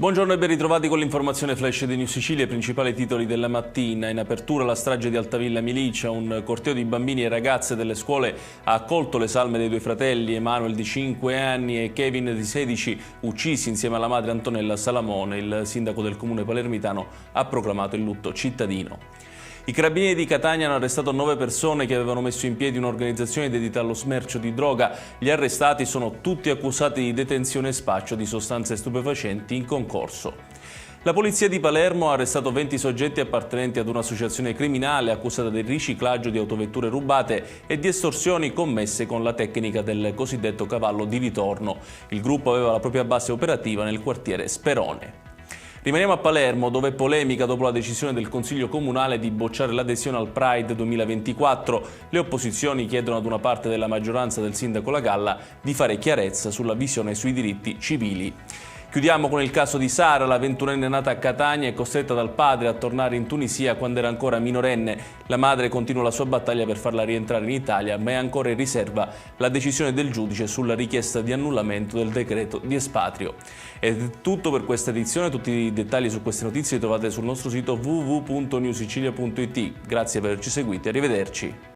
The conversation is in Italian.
Buongiorno e ben ritrovati con l'informazione flash di News Sicilia, i principali titoli della mattina. In apertura la strage di Altavilla Milicia, un corteo di bambini e ragazze delle scuole ha accolto le salme dei due fratelli, Emanuel di 5 anni e Kevin di 16, uccisi insieme alla madre Antonella Salamone. Il sindaco del comune palermitano ha proclamato il lutto cittadino. I carabinieri di Catania hanno arrestato 9 persone che avevano messo in piedi un'organizzazione dedita allo smercio di droga. Gli arrestati sono tutti accusati di detenzione e spaccio di sostanze stupefacenti in concorso. La polizia di Palermo ha arrestato 20 soggetti appartenenti ad un'associazione criminale accusata del riciclaggio di autovetture rubate e di estorsioni commesse con la tecnica del cosiddetto cavallo di ritorno. Il gruppo aveva la propria base operativa nel quartiere Sperone. Rimaniamo a Palermo, dove polemica dopo la decisione del Consiglio Comunale di bocciare l'adesione al Pride 2024. Le opposizioni chiedono ad una parte della maggioranza del sindaco La Galla di fare chiarezza sulla visione sui diritti civili. Chiudiamo con il caso di Sara, la 21enne nata a Catania e costretta dal padre a tornare in Tunisia quando era ancora minorenne. La madre continua la sua battaglia per farla rientrare in Italia, ma è ancora in riserva la decisione del giudice sulla richiesta di annullamento del decreto di espatrio. È tutto per questa edizione, tutti i dettagli su queste notizie li trovate sul nostro sito www.newsicilia.it. Grazie per averci seguito e arrivederci.